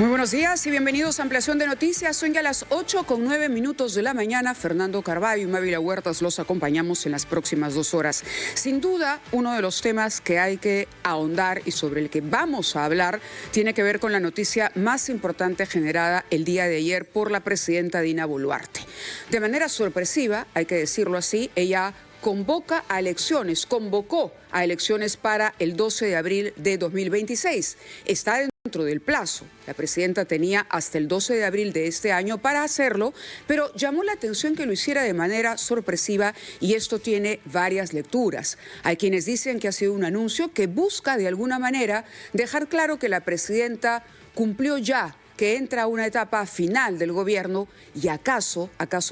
Muy buenos días y bienvenidos a Ampliación de Noticias. Son ya las 8:09 de la mañana. Fernando Carvalho y Mávila Huertas los acompañamos en las próximas 2 horas. Sin duda, uno de los temas que hay que ahondar y sobre el que vamos a hablar tiene que ver con la noticia más importante generada el día de ayer por la presidenta Dina Boluarte. De manera sorpresiva, hay que decirlo así, ella convocó a elecciones para el 12 de abril de 2026. Está dentro del plazo. La presidenta tenía hasta el 12 de abril de este año para hacerlo, pero llamó la atención que lo hiciera de manera sorpresiva y esto tiene varias lecturas. Hay quienes dicen que ha sido un anuncio que busca de alguna manera dejar claro que la presidenta cumplió ya, que entra a una etapa final del gobierno y acaso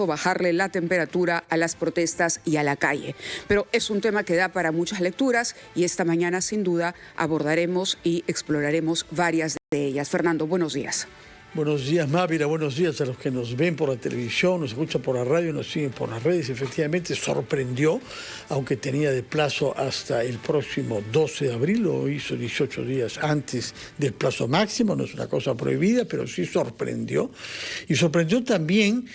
bajarle la temperatura a las protestas y a la calle. Pero es un tema que da para muchas lecturas y esta mañana sin duda abordaremos y exploraremos varias de ellas. Fernando, buenos días. Buenos días, Mávila. Buenos días a los que nos ven por la televisión, nos escuchan por la radio, nos siguen por las redes. Efectivamente, sorprendió, aunque tenía de plazo hasta el próximo 12 de abril, lo hizo 18 días antes del plazo máximo, no es una cosa prohibida, pero sí sorprendió. Y sorprendió también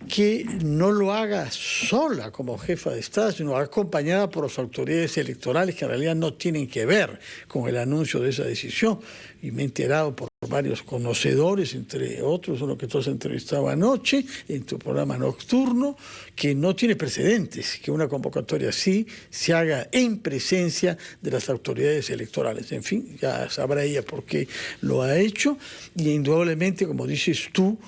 que no lo haga sola como jefa de Estado, sino acompañada por las autoridades electorales que en realidad no tienen que ver con el anuncio de esa decisión. Y me he enterado por varios conocedores, entre otros, uno que tú has entrevistado anoche en tu programa nocturno, que no tiene precedentes, que una convocatoria así se haga en presencia de las autoridades electorales. En fin, ya sabrá ella por qué lo ha hecho y indudablemente, como dices tú,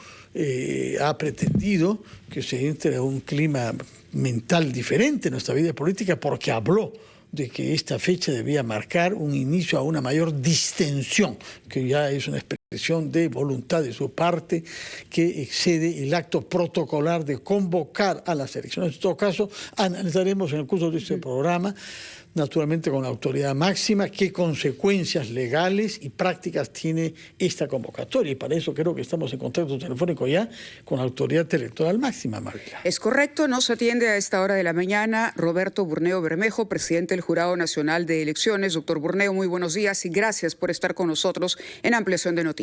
ha pretendido que se entre a un clima mental diferente en nuestra vida política porque habló de que esta fecha debía marcar un inicio a una mayor distensión, que ya es una expresión de voluntad de su parte que excede el acto protocolar de convocar a las elecciones. En todo caso, analizaremos en el curso de este programa, naturalmente con la autoridad máxima, qué consecuencias legales y prácticas tiene esta convocatoria. Y para eso creo que estamos en contacto telefónico ya con la autoridad electoral máxima, Mávila. Es correcto, nos atiende a esta hora de la mañana Roberto Burneo Bermejo, presidente del Jurado Nacional de Elecciones. Doctor Burneo, muy buenos días y gracias por estar con nosotros en Ampliación de Noticias.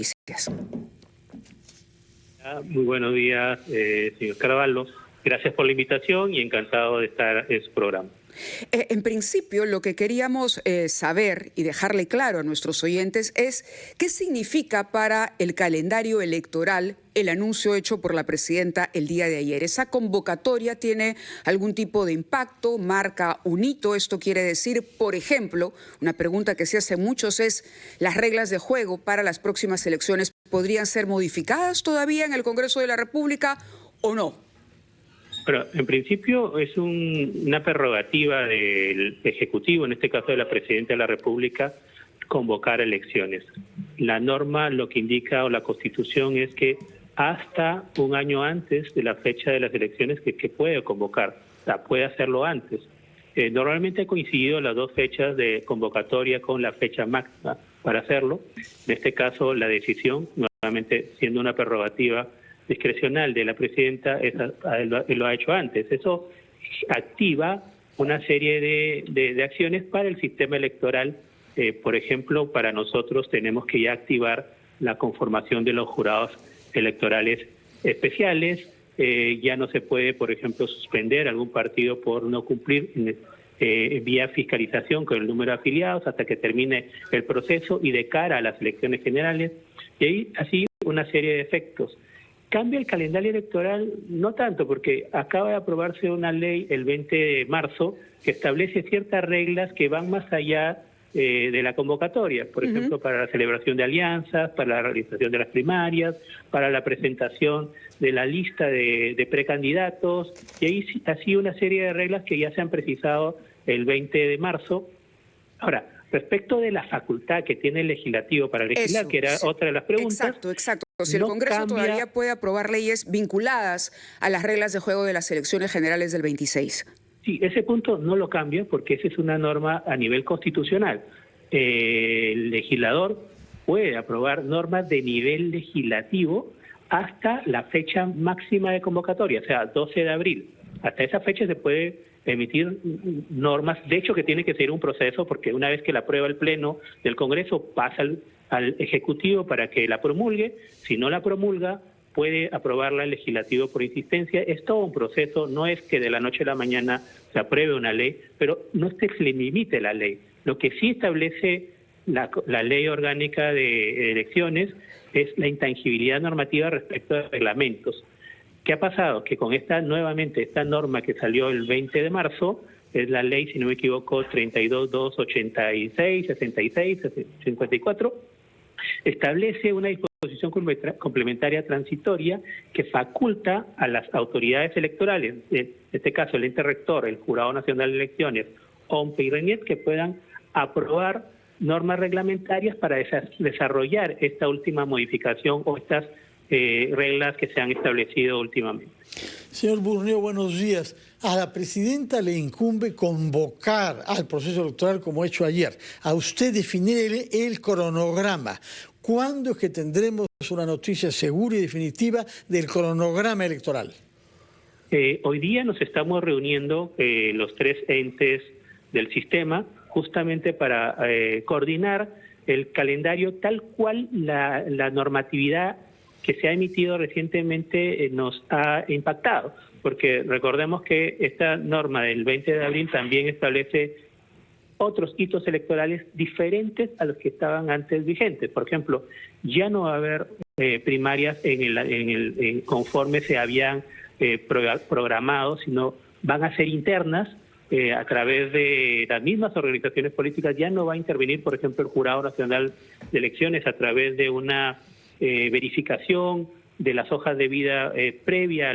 Muy buenos días, señor Carvalho. Gracias por la invitación y encantado de estar en su programa. En principio, lo que queríamos saber y dejarle claro a nuestros oyentes es qué significa para el calendario electoral el anuncio hecho por la presidenta el día de ayer. ¿Esa convocatoria tiene algún tipo de impacto, marca un hito? Esto quiere decir, por ejemplo, una pregunta que se hace muchos es, ¿las reglas de juego para las próximas elecciones podrían ser modificadas todavía en el Congreso de la República o no? Pero en principio es una prerrogativa del Ejecutivo, en este caso de la Presidenta de la República, convocar elecciones. La norma lo que indica o la Constitución es que hasta un año antes de la fecha de las elecciones que puede convocar, o sea, puede hacerlo antes. Normalmente han coincidido las dos fechas de convocatoria con la fecha máxima para hacerlo. En este caso, la decisión, nuevamente siendo una prerrogativa discrecional de la presidenta, lo ha hecho antes. Eso activa una serie de acciones para el sistema electoral. Por ejemplo, para nosotros tenemos que ya activar la conformación de los jurados electorales especiales. Ya no se puede, por ejemplo, suspender algún partido por no cumplir vía fiscalización con el número de afiliados hasta que termine el proceso y de cara a las elecciones generales. Y ahí así una serie de efectos. ¿Cambia el calendario electoral? No tanto, porque acaba de aprobarse una ley el 20 de marzo que establece ciertas reglas que van más allá de la convocatoria, por ejemplo, para la celebración de alianzas, para la realización de las primarias, para la presentación de la lista de precandidatos, y ahí así una serie de reglas que ya se han precisado el 20 de marzo. Ahora, respecto de la facultad que tiene el legislativo para legislar, que era otra de las preguntas. Exacto. Si el Congreso todavía puede aprobar leyes vinculadas a las reglas de juego de las elecciones generales del 26. Sí, ese punto no lo cambia porque esa es una norma a nivel constitucional. El legislador puede aprobar normas de nivel legislativo hasta la fecha máxima de convocatoria, o sea, 12 de abril. Hasta esa fecha se puede emitir normas, de hecho que tiene que ser un proceso porque una vez que la aprueba el Pleno del Congreso pasa al Ejecutivo para que la promulgue. Si no la promulga, puede aprobarla el Legislativo por insistencia. Es todo un proceso, no es que de la noche a la mañana se apruebe una ley, pero no es que se le limite la ley. Lo que sí establece la Ley Orgánica de Elecciones es la intangibilidad normativa respecto a reglamentos. ¿Qué ha pasado? Que con esta norma que salió el 20 de marzo, es la ley, si no me equivoco, 32.286, 66, 54, establece una disposición complementaria transitoria que faculta a las autoridades electorales, en este caso el ente rector, el Jurado Nacional de Elecciones, OMPE y RENIEC, que puedan aprobar normas reglamentarias para desarrollar esta última modificación o estas reglas que se han establecido últimamente. Señor Burneo, buenos días. A la presidenta le incumbe convocar al proceso electoral como ha hecho ayer. A usted definir el cronograma. ¿Cuándo es que tendremos una noticia segura y definitiva del cronograma electoral? Hoy día nos estamos reuniendo los tres entes del sistema justamente para coordinar el calendario tal cual la normatividad que se ha emitido recientemente nos ha impactado, porque recordemos que esta norma del 20 de abril también establece otros hitos electorales diferentes a los que estaban antes vigentes. Por ejemplo, ya no va a haber primarias conforme se habían programado, sino van a ser internas a través de las mismas organizaciones políticas. Ya no va a intervenir, por ejemplo, el Jurado Nacional de Elecciones a través de una verificación de las hojas de vida previa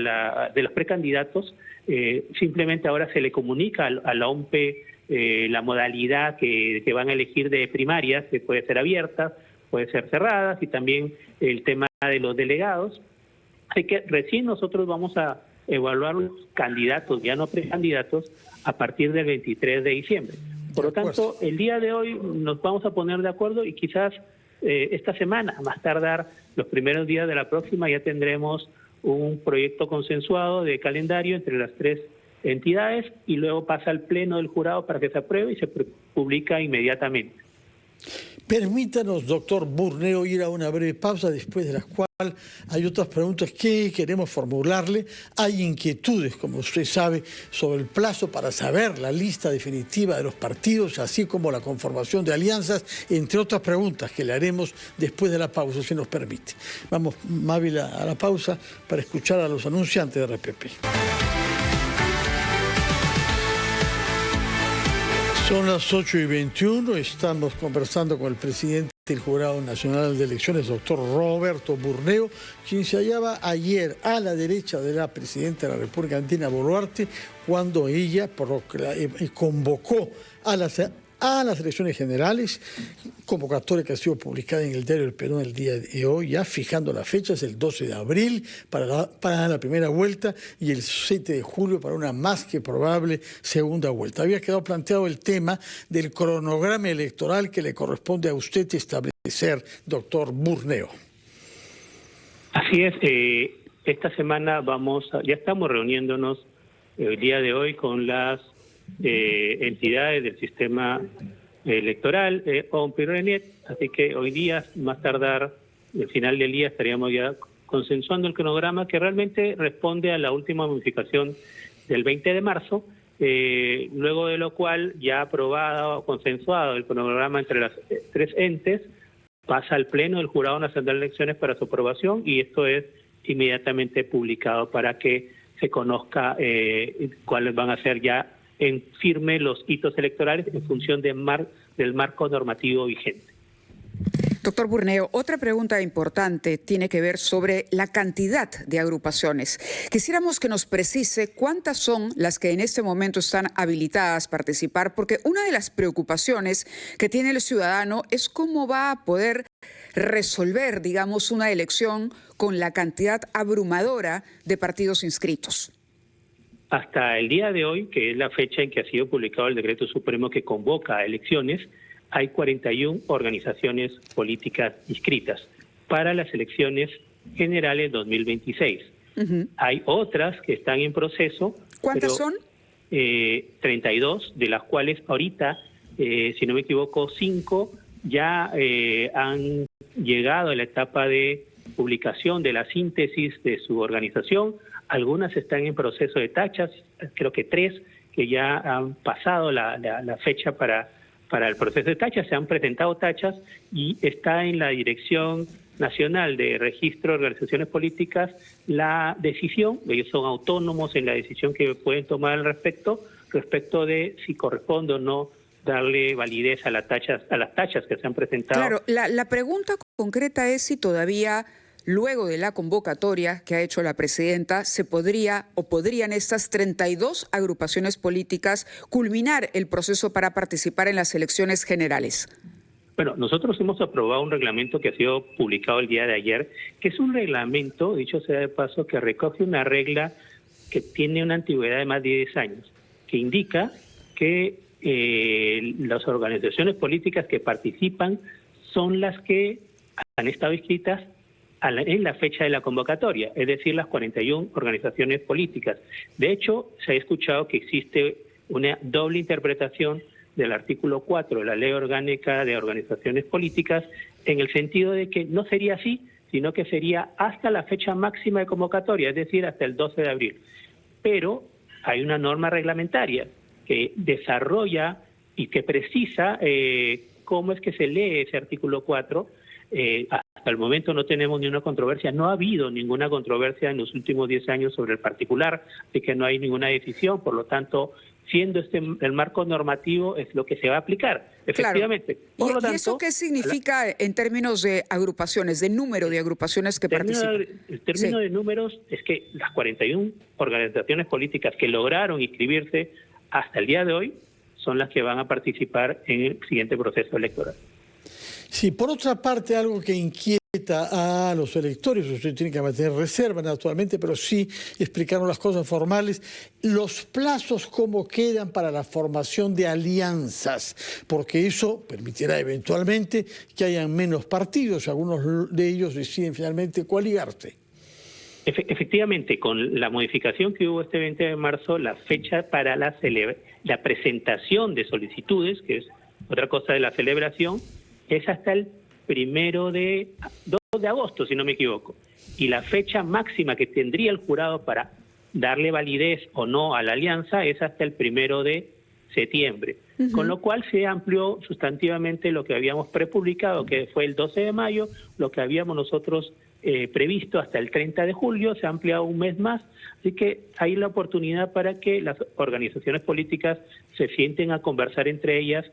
de los precandidatos. Simplemente ahora se le comunica a la OMPE la modalidad que van a elegir de primarias, que puede ser abiertas, puede ser cerradas, y también el tema de los delegados. Así que recién nosotros vamos a evaluar los candidatos, ya no precandidatos, a partir del 23 de diciembre. Por lo tanto, el día de hoy nos vamos a poner de acuerdo y quizás esta semana, a más tardar los primeros días de la próxima, ya tendremos un proyecto consensuado de calendario entre las tres entidades y luego pasa al pleno del jurado para que se apruebe y se publica inmediatamente. Permítanos, doctor Burneo, ir a una breve pausa, después de la cual hay otras preguntas que queremos formularle. Hay inquietudes, como usted sabe, sobre el plazo para saber la lista definitiva de los partidos, así como la conformación de alianzas, entre otras preguntas que le haremos después de la pausa, si nos permite. Vamos, Mávila, a la pausa para escuchar a los anunciantes de RPP. Son las 8:21, estamos conversando con el presidente del Jurado Nacional de Elecciones, doctor Roberto Burneo, quien se hallaba ayer a la derecha de la presidenta de la República, Dina Boluarte, cuando ella convocó a las elecciones generales, convocatoria que ha sido publicada en el Diario del Perú el día de hoy, ya fijando la fecha, es el 12 de abril para la primera vuelta y el 7 de julio para una más que probable segunda vuelta. Había quedado planteado el tema del cronograma electoral que le corresponde a usted establecer, doctor Burneo. Así es, esta semana ya estamos reuniéndonos el día de hoy con las entidades del sistema electoral, OMPE y RENIEC, así que hoy día, más tardar, al final del día, estaríamos ya consensuando el cronograma que realmente responde a la última modificación del 20 de marzo, luego de lo cual, ya aprobado o consensuado el cronograma entre las tres entes, pasa al Pleno del Jurado Nacional de Elecciones para su aprobación y esto es inmediatamente publicado para que se conozca cuáles van a ser ya en firme los hitos electorales en función del marco normativo vigente. Doctor Burneo, otra pregunta importante tiene que ver sobre la cantidad de agrupaciones. Quisiéramos que nos precise cuántas son las que en este momento están habilitadas a participar, porque una de las preocupaciones que tiene el ciudadano es cómo va a poder resolver, digamos, una elección con la cantidad abrumadora de partidos inscritos. Hasta el día de hoy, que es la fecha en que ha sido publicado el decreto supremo que convoca a elecciones, hay 41 organizaciones políticas inscritas para las elecciones generales 2026. Hay otras que están en proceso. ¿Cuántas son? 32, de las cuales ahorita, si no me equivoco, 5 ya han llegado a la etapa de publicación de la síntesis de su organización. Algunas están en proceso de tachas, creo que 3 que ya han pasado la fecha para el proceso de tachas, se han presentado tachas y está en la Dirección Nacional de Registro de Organizaciones Políticas la decisión, ellos son autónomos en la decisión que pueden tomar al respecto de si corresponde o no darle validez a las tachas que se han presentado. Claro, la pregunta concreta es si todavía, luego de la convocatoria que ha hecho la presidenta, se podría o podrían estas 32 agrupaciones políticas culminar el proceso para participar en las elecciones generales. Bueno, nosotros hemos aprobado un reglamento que ha sido publicado el día de ayer, que es un reglamento, dicho sea de paso, que recoge una regla que tiene una antigüedad de más de 10 años, que indica que las organizaciones políticas que participan son las que han estado inscritas en la fecha de la convocatoria, es decir, las 41 organizaciones políticas. De hecho, se ha escuchado que existe una doble interpretación del artículo 4 de la Ley Orgánica de Organizaciones Políticas, en el sentido de que no sería así, sino que sería hasta la fecha máxima de convocatoria, es decir, hasta el 12 de abril. Pero hay una norma reglamentaria que desarrolla y que precisa cómo es que se lee ese artículo 4. Hasta el momento no tenemos ni una controversia, no ha habido ninguna controversia en los últimos 10 años sobre el particular, así que no hay ninguna decisión, por lo tanto, siendo el marco normativo es lo que se va a aplicar, efectivamente. Claro. Por lo tanto, ¿Y eso qué significa en términos de agrupaciones, de número de agrupaciones que participan? El término de números es que las 41 organizaciones políticas que lograron inscribirse hasta el día de hoy son las que van a participar en el siguiente proceso electoral. Sí, por otra parte, algo que inquieta a los electores, usted tiene que mantener reserva naturalmente, pero sí explicaron las cosas formales, los plazos cómo quedan para la formación de alianzas, porque eso permitirá eventualmente que hayan menos partidos, algunos de ellos deciden finalmente coaligarse. Efectivamente, con la modificación que hubo este 20 de marzo, la fecha para la presentación de solicitudes, que es otra cosa de la celebración, es hasta el 2 de agosto, si no me equivoco. Y la fecha máxima que tendría el jurado para darle validez o no a la alianza es hasta el 1 de septiembre. Con lo cual se amplió sustantivamente lo que habíamos prepublicado, que fue el 12 de mayo, lo que habíamos nosotros previsto hasta el 30 de julio, se ha ampliado un mes más, así que hay la oportunidad para que las organizaciones políticas se sienten a conversar entre ellas,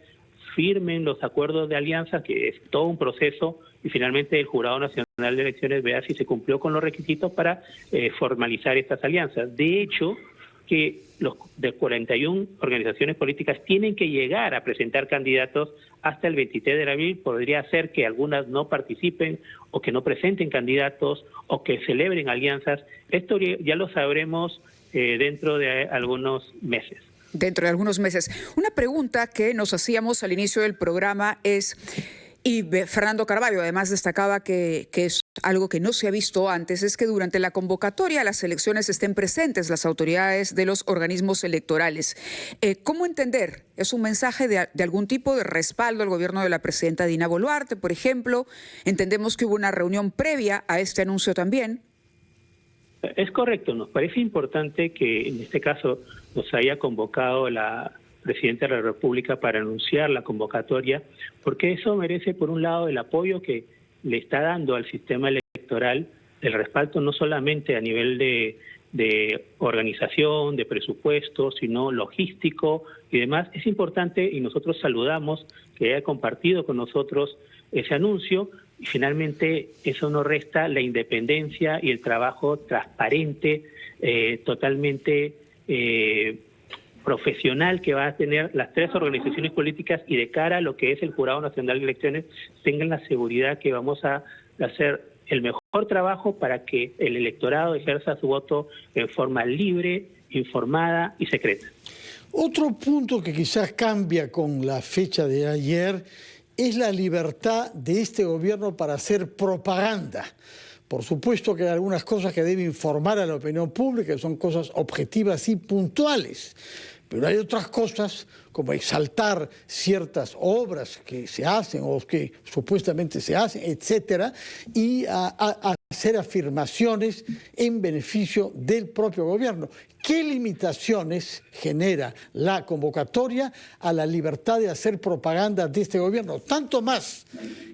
firmen los acuerdos de alianza, que es todo un proceso, y finalmente el Jurado Nacional de Elecciones vea si se cumplió con los requisitos para formalizar estas alianzas. De hecho, que los de 41 organizaciones políticas tienen que llegar a presentar candidatos hasta el 23 de abril. Podría ser que algunas no participen o que no presenten candidatos o que celebren alianzas. Esto ya lo sabremos dentro de algunos meses. Dentro de algunos meses. Una pregunta que nos hacíamos al inicio del programa es, y Fernando Carvalho además destacaba que es algo que no se ha visto antes, es que durante la convocatoria a las elecciones estén presentes las autoridades de los organismos electorales. ¿Cómo entender? ¿Es un mensaje de algún tipo de respaldo al gobierno de la presidenta Dina Boluarte, por ejemplo? Entendemos que hubo una reunión previa a este anuncio también. Es correcto, nos parece importante que en este caso nos haya convocado la Presidenta de la República para anunciar la convocatoria, porque eso merece, por un lado, el apoyo que le está dando al sistema electoral, el respaldo no solamente a nivel de organización, de presupuesto, sino logístico y demás. Es importante y nosotros saludamos que haya compartido con nosotros ese anuncio, y finalmente eso no resta la independencia y el trabajo transparente, totalmente profesional que va a tener las 3 organizaciones políticas, y de cara a lo que es el Jurado Nacional de Elecciones, tengan la seguridad que vamos a hacer el mejor trabajo para que el electorado ejerza su voto en forma libre, informada y secreta. Otro punto que quizás cambia con la fecha de ayer es la libertad de este gobierno para hacer propaganda. Por supuesto que hay algunas cosas que debe informar a la opinión pública, son cosas objetivas y puntuales, Pero hay otras cosas, como exaltar ciertas obras que se hacen o que supuestamente se hacen, etcétera, y a hacer afirmaciones en beneficio del propio gobierno. ¿Qué limitaciones genera la convocatoria a la libertad de hacer propaganda de este gobierno? Tanto más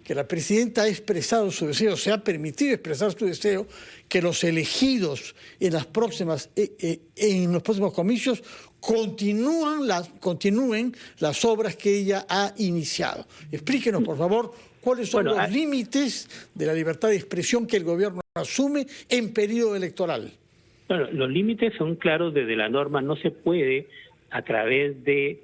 que la presidenta ha expresado su deseo, se ha permitido expresar su deseo, que los elegidos en los próximos comicios continúen las obras que ella ha iniciado. Explíquenos, por favor, cuáles son los límites de la libertad de expresión que el gobierno asume en periodo electoral. Bueno, los límites son claros desde la norma. No se puede, a través de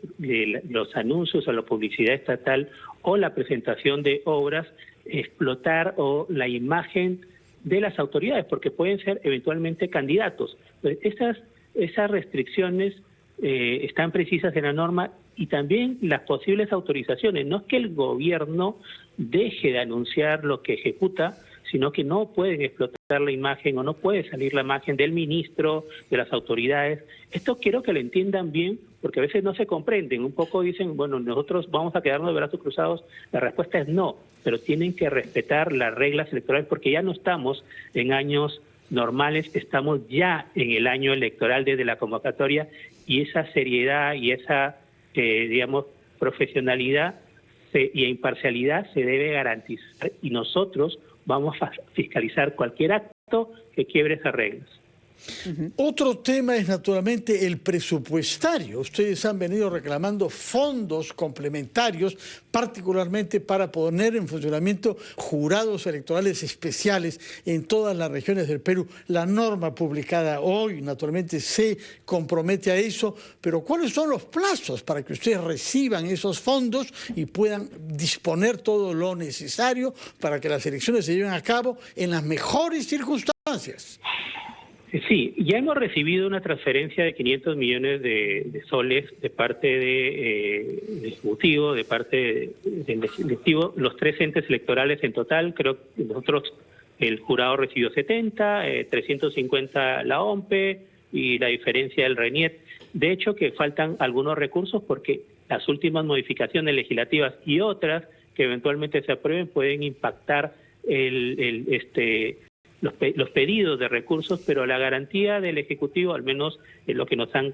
los anuncios o la publicidad estatal o la presentación de obras, explotar o la imagen de las autoridades, porque pueden ser eventualmente candidatos. Entonces, esas restricciones están precisas en la norma, y también las posibles autorizaciones. No es que el gobierno deje de anunciar lo que ejecuta, sino que no pueden explotar la imagen o no puede salir la imagen del ministro, de las autoridades. Esto quiero que lo entiendan bien, porque a veces no se comprenden. Un poco dicen, bueno, nosotros vamos a quedarnos de brazos cruzados. La respuesta es no, pero tienen que respetar las reglas electorales, porque ya no estamos en años normales, estamos ya en el año electoral desde la convocatoria, y esa seriedad y esa, digamos, profesionalidad y imparcialidad se debe garantizar, y nosotros vamos a fiscalizar cualquier acto que quiebre esas reglas. Otro tema es naturalmente el presupuestario. Ustedes han venido reclamando fondos complementarios, particularmente para poner en funcionamiento jurados electorales especiales en todas las regiones del Perú. La norma publicada hoy naturalmente se compromete a eso, pero ¿cuáles son los plazos para que ustedes reciban esos fondos y puedan disponer todo lo necesario para que las elecciones se lleven a cabo en las mejores circunstancias? Sí, ya hemos recibido una transferencia de 500 millones de soles de parte del Ejecutivo, de parte del Legislativo, los tres entes electorales en total. Creo que nosotros, el jurado recibió 70, 350 la OMPE y la diferencia del RENIET. De hecho, que faltan algunos recursos porque las últimas modificaciones legislativas y otras que eventualmente se aprueben pueden impactar los pedidos de recursos, pero la garantía del Ejecutivo, al menos en lo que nos han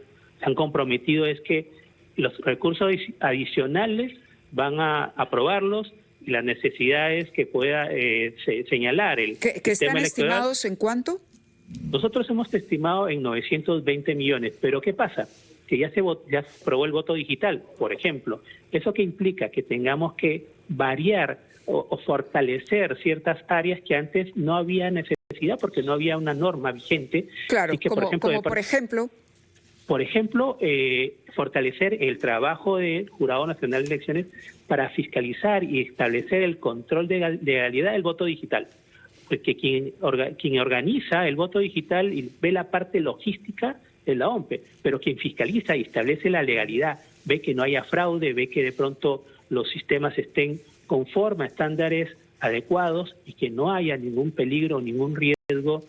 comprometido, es que los recursos adicionales van a aprobarlos, y las necesidades que pueda señalar el ¿Que están sistema electoral. ¿Estimados en cuánto? Nosotros hemos estimado en 920 millones, pero ¿qué pasa? Que ya se aprobó el voto digital, por ejemplo. ¿Eso qué implica? Que tengamos que variar o fortalecer ciertas áreas que antes no había necesidad porque no había una norma vigente. Claro, y que, por ejemplo... Por ejemplo, fortalecer el trabajo del Jurado Nacional de Elecciones para fiscalizar y establecer el control de legalidad del voto digital. Porque quien organiza el voto digital y ve la parte logística es la OMPE, pero quien fiscaliza y establece la legalidad, ve que no haya fraude, ve que de pronto los sistemas estén conforme a estándares adecuados y que no haya ningún peligro, ningún riesgo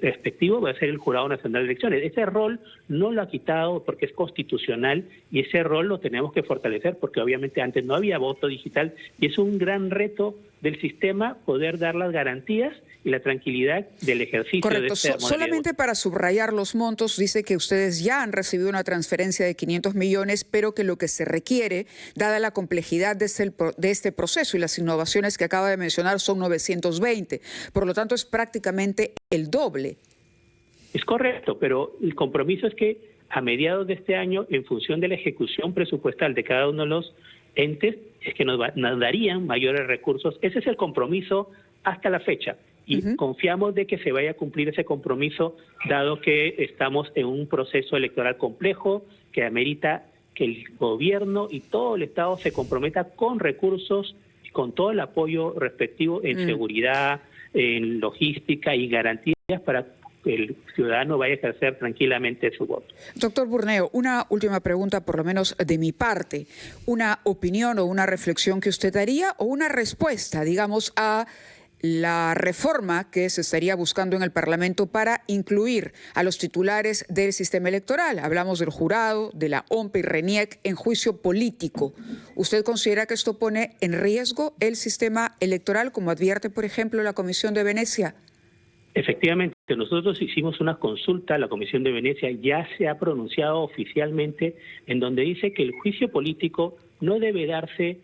respectivo, va a ser el Jurado Nacional de Elecciones. Ese rol no lo ha quitado porque es constitucional, y ese rol lo tenemos que fortalecer porque obviamente antes no había voto digital, y es un gran reto del sistema poder dar las garantías y la tranquilidad del ejercicio. Correcto. De este Solamente para subrayar los montos, dice que ustedes ya han recibido una transferencia de 500 millones, pero que lo que se requiere, dada la complejidad de este proceso y las innovaciones que acaba de mencionar, son 920. Por lo tanto, es prácticamente el doble. Es correcto, pero el compromiso es que a mediados de este año, en función de la ejecución presupuestal de cada uno de los entes, es que nos darían mayores recursos. Ese es el compromiso hasta la fecha. Y confiamos de que se vaya a cumplir ese compromiso, dado que estamos en un proceso electoral complejo que amerita que el gobierno y todo el Estado se comprometa con recursos y con todo el apoyo respectivo en seguridad, en logística y garantías para que el ciudadano vaya a ejercer tranquilamente su voto. Doctor Burneo, una última pregunta, por lo menos de mi parte. ¿Una opinión o una reflexión que usted daría o una respuesta, digamos, a la reforma que se estaría buscando en el Parlamento para incluir a los titulares del sistema electoral. Hablamos del jurado, de la OMP y RENIEC en juicio político. ¿Usted considera que esto pone en riesgo el sistema electoral, como advierte, por ejemplo, la Comisión de Venecia? Efectivamente, nosotros hicimos una consulta, la Comisión de Venecia ya se ha pronunciado oficialmente en donde dice que el juicio político no debe darse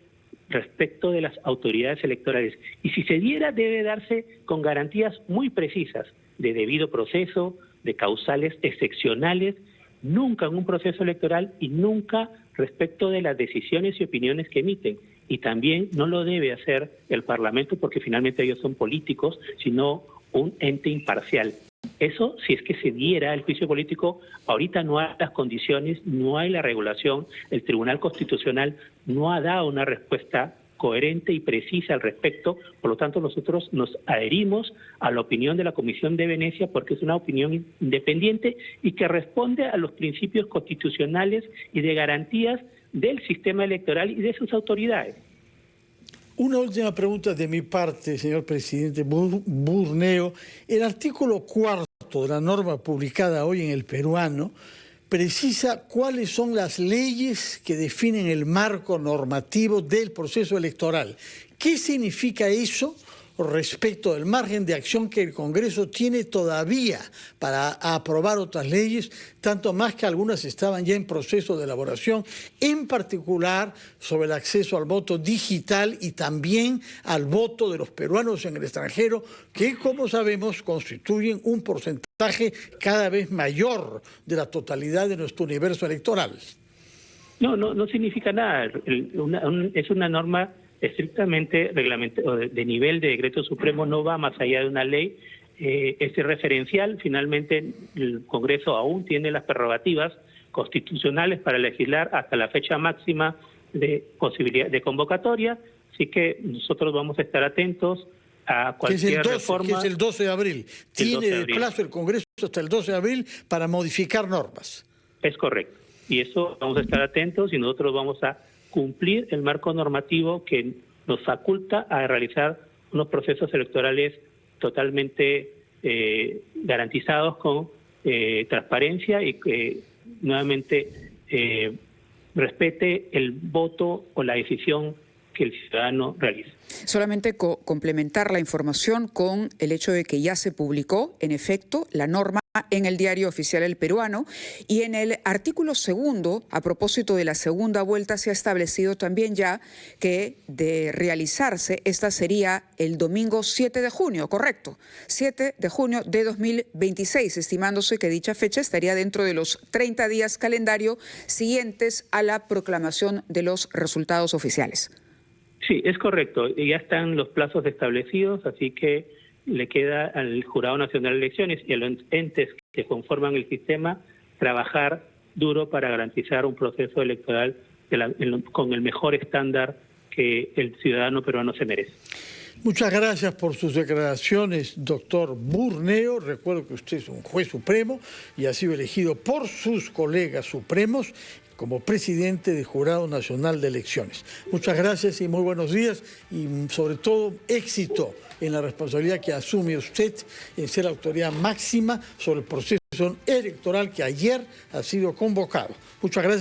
respecto de las autoridades electorales. Y si se diera, debe darse con garantías muy precisas de debido proceso, de causales excepcionales, nunca en un proceso electoral y nunca respecto de las decisiones y opiniones que emiten. Y también no lo debe hacer el Parlamento porque finalmente ellos son políticos, sino un ente imparcial. Eso, si es que se diera el juicio político, ahorita no hay las condiciones, no hay la regulación, el Tribunal Constitucional no ha dado una respuesta coherente y precisa al respecto, por lo tanto nosotros nos adherimos a la opinión de la Comisión de Venecia porque es una opinión independiente y que responde a los principios constitucionales y de garantías del sistema electoral y de sus autoridades. Una última pregunta de mi parte, señor presidente Burneo. El artículo 4 de la norma publicada hoy en El Peruano precisa cuáles son las leyes que definen el marco normativo del proceso electoral. ¿Qué significa eso respecto del margen de acción que el Congreso tiene todavía para aprobar otras leyes, tanto más que algunas estaban ya en proceso de elaboración, en particular sobre el acceso al voto digital y también al voto de los peruanos en el extranjero, que, como sabemos, constituyen un porcentaje cada vez mayor de la totalidad de nuestro universo electoral? No significa nada. Es una norma estrictamente de nivel de decreto supremo, no va más allá de una ley. Este referencial, finalmente el Congreso aún tiene las prerrogativas constitucionales para legislar hasta la fecha máxima de posibilidad de convocatoria, así que nosotros vamos a estar atentos a cualquier reforma. Que es el 12 de abril. Tiene de plazo el Congreso hasta el 12 de abril para modificar normas. Es correcto, y eso vamos a estar atentos y nosotros vamos a cumplir el marco normativo que nos faculta a realizar unos procesos electorales totalmente garantizados con transparencia y que nuevamente respete el voto o la decisión que el ciudadano realiza. Solamente complementar la información con el hecho de que ya se publicó, en efecto, la norma en el Diario Oficial El Peruano, y en el artículo 2, a propósito de la segunda vuelta, se ha establecido también ya que de realizarse, esta sería el domingo 7 de junio, correcto, 7 de junio de 2026, estimándose que dicha fecha estaría dentro de los 30 días calendario siguientes a la proclamación de los resultados oficiales. Sí, es correcto. Ya están los plazos establecidos, así que le queda al Jurado Nacional de Elecciones y a los entes que conforman el sistema trabajar duro para garantizar un proceso electoral con el mejor estándar que el ciudadano peruano se merece. Muchas gracias por sus declaraciones, doctor Burneo. Recuerdo que usted es un juez supremo y ha sido elegido por sus colegas supremos como presidente del Jurado Nacional de Elecciones. Muchas gracias y muy buenos días y sobre todo éxito en la responsabilidad que asume usted en ser la autoridad máxima sobre el proceso electoral que ayer ha sido convocado. Muchas gracias.